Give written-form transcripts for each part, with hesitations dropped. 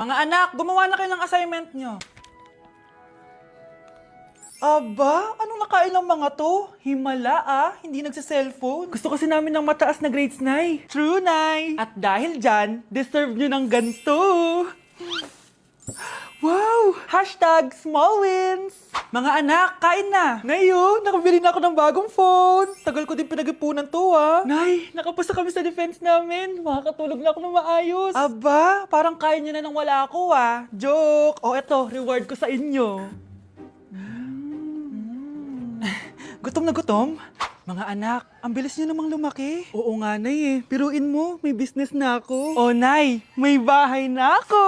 Mga anak, gumawa na kayo ng assignment nyo. Aba, anong nakain ng mga to? Himala hindi nagsa-cellphone. Gusto kasi namin ng mataas na grades, Nay. True, Nay. At dahil dyan, deserve nyo ng ganito. Wow! Hashtag small wins! Mga anak, kain na! Ngayon, nakabili na ako ng bagong phone. Tagal ko din pinag-ipunan to, Nay, nakapasa kami sa defense namin. Makakatulog na ako ng maayos. Aba, parang kaya nyo na nang wala ako, Joke! O eto, reward ko sa inyo. Gutom na gutom? Mga anak, ang bilis niyo namang lumaki. Oo nga, Nay Piruin mo, may business na ako. Oh, Nay, may bahay na ako!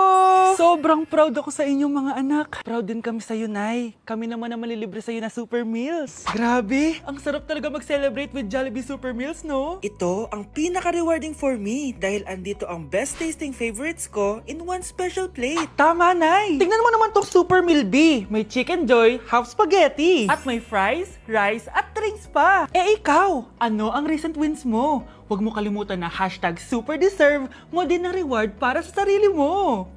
Sobrang proud ako sa inyo, mga anak. Proud din kami sa'yo, Nay. Kami naman na malilibre sa'yo na Super Meals. Grabe, ang sarap talaga mag-celebrate with Jollibee Super Meals, no? Ito ang pinaka-rewarding for me dahil andito ang best-tasting favorites ko in one special plate. Tama, Nay! Tingnan mo naman tong Super Meal B. May Chicken Joy, half spaghetti. At may fries, rice, at drinks pa. Ikaw, ano ang recent wins mo? Huwag mo kalimutan na hashtag superdeserve mo din ng reward para sa sarili mo.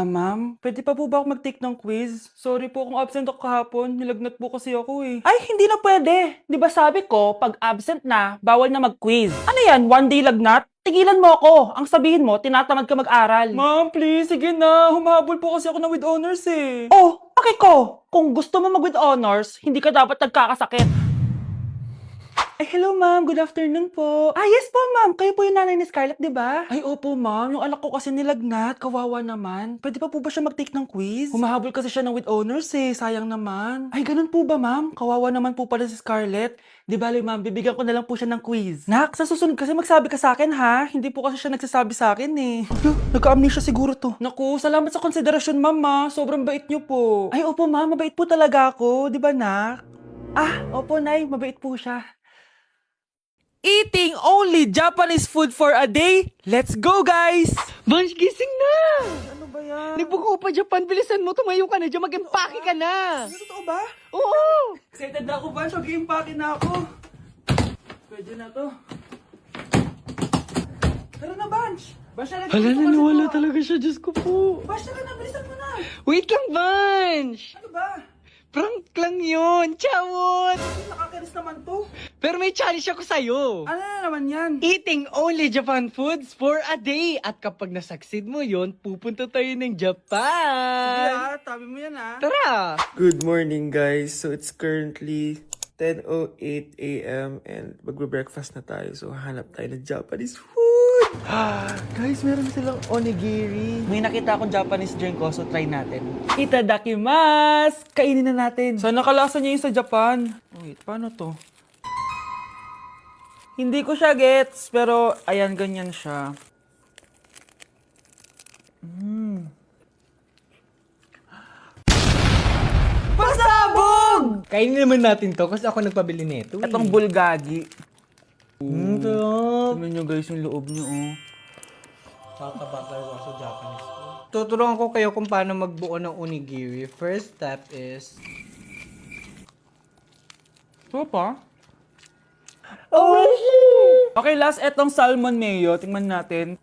Ma'am, pwede pa po ba ako mag-take ng quiz? Sorry po kung absent ako kahapon. Nilagnat po kasi ako Ay, hindi na pwede. Di ba sabi ko, pag absent na, bawal na mag-quiz. Ano yan, one day lagnat? Tigilan mo ako. Ang sabihin mo, tinatamad ka mag-aral. Ma'am, please, sige na. Humahabol po kasi ako na with honors Oh, okay ko. Kung gusto mo mag-with honors, hindi ka dapat nagkakasakit. Ay, hello ma'am. Good afternoon po. Yes po ma'am. Kayo po yung nanay ni Scarlett, di ba? Ay, opo ma'am. Yung anak ko kasi nilagnat. Kawawa naman. Pwede pa po ba siya mag-take ng quiz? Humahabol kasi siya ng with honors Sayang naman. Ay, ganun po ba ma'am? Kawawa naman po pala si Scarlett. Di bali ma'am, bibigyan ko na lang po siya ng quiz. Nak, sa susunod kasi magsabi ka sa akin ha. Hindi po kasi siya nagsasabi sa akin Nagka-amnesia siguro to. Naku, salamat sa konsiderasyon ma'am Sobrang bait niyo po. Ay, opo ma'am. Mabait po talaga ako. Di ba nak? Opo nay. Mabait po siya. Eating only Japanese food for a day? Let's go, guys! Vansh, gising na! Ano ba yan? Nagbuko pa Japan, bilisan mo, tumayo ka na dyan, mag-empake ka na! Totoo ba? Oo! Excited na ako, Vansh. Mag-i-impake na ako. Pwede na to. Tara na, Vansh. Vansh, talaga. Hala, naniwala talaga siya, Diyos ko po. Vansh, tara na. Bilisan mo na. Wait lang, Vansh! Ano ba? Prank lang yun, chawot! Nakakiris naman to. Pero may challenge ako sa'yo. Ano na naman yan? Eating only Japan foods for a day. At kapag nasucceed mo yon, pupunta tayo ng Japan. Tabi mo yan Tara! Good morning guys. So it's currently 10:08 a.m. and magbe-breakfast na tayo. So hanap tayo ng Japanese food. Guys, meron silang onigiri. May nakita akong Japanese drink so try natin. Itadakimasu! Kainin na natin. So nakalasa niya yung sa Japan. Wait, paano to? Hindi ko siya gets, pero ayan, ganyan siya. Pasabog! Kainin naman natin to kasi ako nagpabili nito. Itong bulgagi. Sarap. Tignan nyo guys yung loob nyo, Kakabakal ko sa Japanese food. Tuturuan ko kayo kung paano magbuo ng onigiri. First step is... Ito pa? Okay, last etong salmon mayo. Tingnan natin.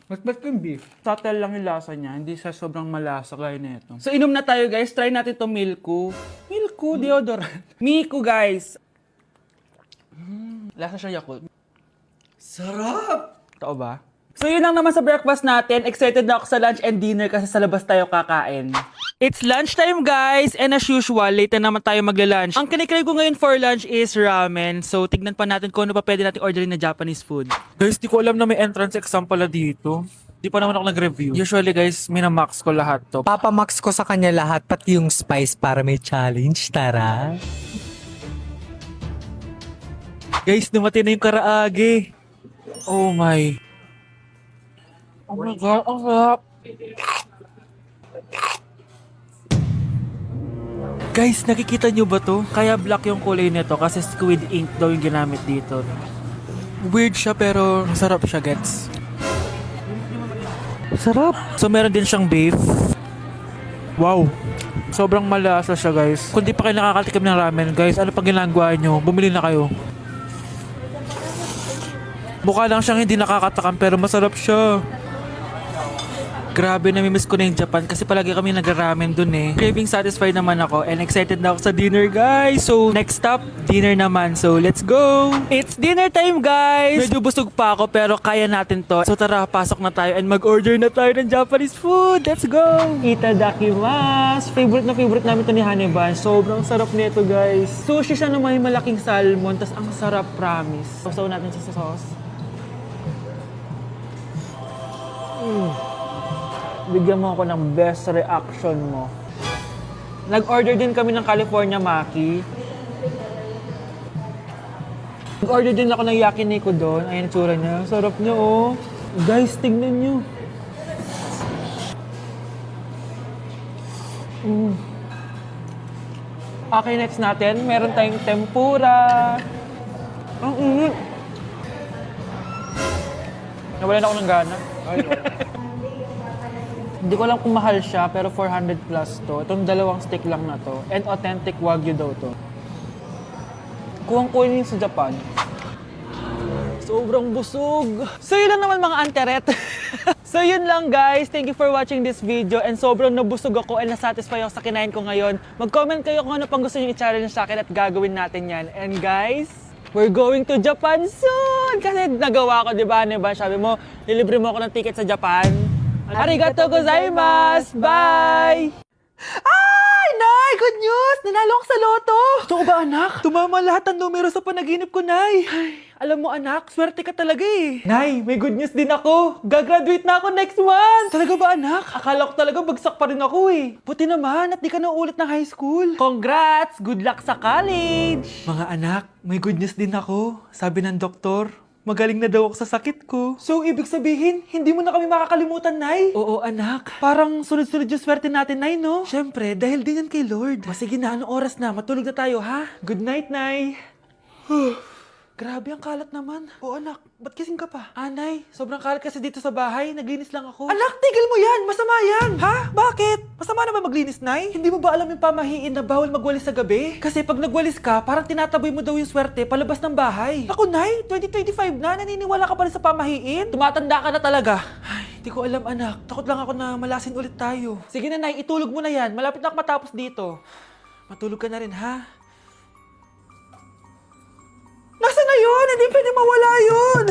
Mas ba't yung beef? Subtle lang yung lasa niya. Hindi siya sobrang malasa gaya na ito. So, inom na tayo guys. Try natin itong Milku. Milku, deodorant. Miku guys. Lasa siya Yakult. Sarap! Totoo ba? So yun lang naman sa breakfast natin. Excited na ako sa lunch and dinner kasi sa labas tayo kakain. It's lunchtime guys! And as usual, late na naman tayo magla-lunch. Ang kinikrave ko ngayon for lunch is ramen. So tignan pa natin kung ano pa pwede natin orderin na Japanese food. Guys, di ko alam na may entrance exam pala dito. Di pa naman ako nag-review. Usually guys, minamax ko lahat to. Papamax ko sa kanya lahat, pati yung spice para may challenge. Tara! Guys, dumating na yung karaage. Oh my. Oh my God, ang sarap. Guys, nakikita nyo ba to? Kaya black yung kulay nito kasi squid ink daw yung ginamit dito. Weird siya pero masarap siya, gets. Sarap. So meron din siyang beef. Wow. Sobrang malasa siya, guys. Kung di pa kayo nakakatikim ng ramen, guys, ano pang ginagawa nyo? Bumili na kayo. Mukha lang siyang hindi nakakatakam pero masarap siya. Grabe, namimiss ko na yung Japan kasi palagi kami nag-ramen dun eh. Craving satisfied naman ako and excited na ako sa dinner, guys. So, next stop, dinner naman. So, let's go! It's dinner time, guys! Medyo busog pa ako pero kaya natin to. So, tara, pasok na tayo and mag-order na tayo ng Japanese food. Let's go! Itadakimasu! Favorite namin to ni Haniban. Sobrang sarap nito, guys. Sushi siya na may malaking salmon, tas ang sarap, promise. Sausaw natin siya sa sauce. Bigyan mo ako ng best reaction mo. Nag-order din kami ng California Maki. Nag-order din ako ng yakiniku doon. Ayan ang tsura niya. Sarap niya, oh. Guys, tignan niyo. Okay, next natin. Meron tayong tempura. Ang init. Nawalan ako ng gana. Hindi ko alam kung mahal siya, pero 400 plus to. Itong dalawang stick lang na to. And authentic Wagyu daw to. Kuwang-kuwin sa Japan. Sobrang busog. So yun lang naman mga anteret. So yun lang guys. Thank you for watching this video. And sobrang nabusog ako and nasatisfy ako sa kinain ko ngayon. Mag-comment kayo kung ano pang gusto nyo i-challenge sa akin at gagawin natin yan. And guys, we're going to Japan soon! Kasi nagawa ko, di ba? Sabi mo, lilibre mo ako ng ticket sa Japan. Arigato gozaimasu! Bye! Ay! Nay! Good news! Nanalo ako sa loto! Totoo ba, anak? Tumama lahat ng numero sa panaginip ko, Nay. Ay, alam mo, anak, swerte ka talaga eh. Nay, may good news din ako. Gagraduate na ako next month! Talaga ba, anak? Akala ko talaga bagsak pa rin ako eh. Buti naman at di ka na ulit ng high school. Congrats! Good luck sa college! Mga anak, may good news din ako. Sabi ng doktor, magaling na daw ako sa sakit ko. So, ibig sabihin, hindi mo na kami makakalimutan, Nay? Oo, anak. Parang sunod-sunod yung swerte natin, Nay, no? Siyempre, dahil din yan kay Lord. O sige na, anong oras na? Matulog na tayo, ha? Good night, Nay. Grabe, ang kalat naman. O anak, ba't kising ka pa? Nay, sobrang kalat kasi dito sa bahay. Naglinis lang ako. Anak, tigil mo yan! Masama yan! Ha? Bakit? Masama na ba maglinis, Nay? Hindi mo ba alam yung pamahiin na bawal magwalis sa gabi? Kasi pag nagwalis ka, parang tinataboy mo daw yung swerte palabas ng bahay. Ako, Nay, 2025 na, naniniwala ka pa rin sa pamahiin? Tumatanda ka na talaga. Ay, hindi ko alam, anak. Takot lang ako na malasin ulit tayo. Sige na, Nay, itulog mo na yan. Malapit na ako matapos dito. Matulog ka na rin, ha? Nasaan na yun? Hindi pwede mawala yun!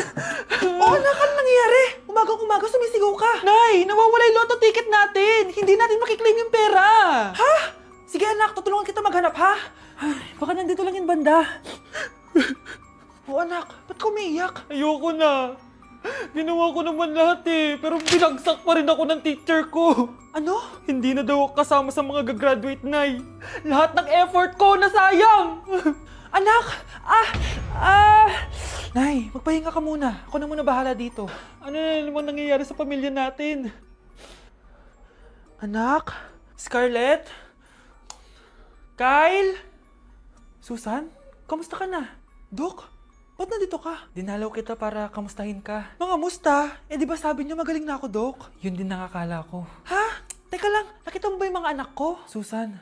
Anak, ano nangyayari? Umagang-umaga sumisigaw ka. Nay, nawawala yung lotto ticket natin. Hindi natin makiklaim yung pera. Ha? Sige anak, tutulungan kita maghanap, ha? Ay, baka nandito lang yung banda. Anak, ba't ka umiiyak? Ayoko na. Ginawa ko naman lahat eh, pero binagsak pa rin ako ng teacher ko. Ano? Hindi na daw ako kasama sa mga gagraduate, Nay. Lahat ng effort ko nasayang. Anak! Nay, magpahinga ka muna. Ako na muna bahala dito. Ano na naman nangyayari sa pamilya natin? Anak? Scarlett? Kyle? Susan? Kamusta ka na? Dok? Ba't nandito ka? Dinalaw kita para kamustahin ka. Mga musta? Eh di ba sabi niyo magaling na ako, Dok? Yun din nakakala ko. Ha? Teka lang, nakita mo ba yung mga anak ko? Susan,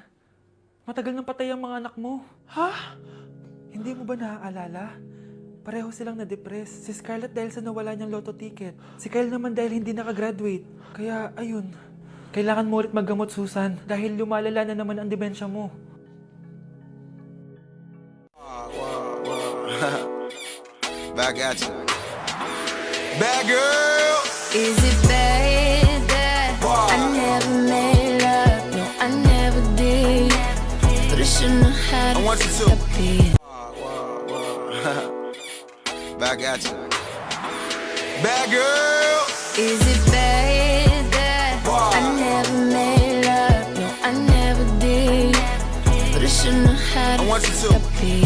matagal nang patay ang mga anak mo. Ha? Hindi mo ba naaalala? Pareho silang na-depress. Si Scarlett dahil sa nawala niyang lotto ticket. Si Kyle naman dahil hindi nakagraduate. Kaya, ayun. Kailangan mo ulit maggamot, Susan. Dahil lumalala na naman ang demensya mo. Back at you. Bad girl! Is it bad that I never made love? No, I never did. But I should know how to I want you to. stop it. Back at you. Bad girl! Is it bad shouldn't have had I want you a to. piece.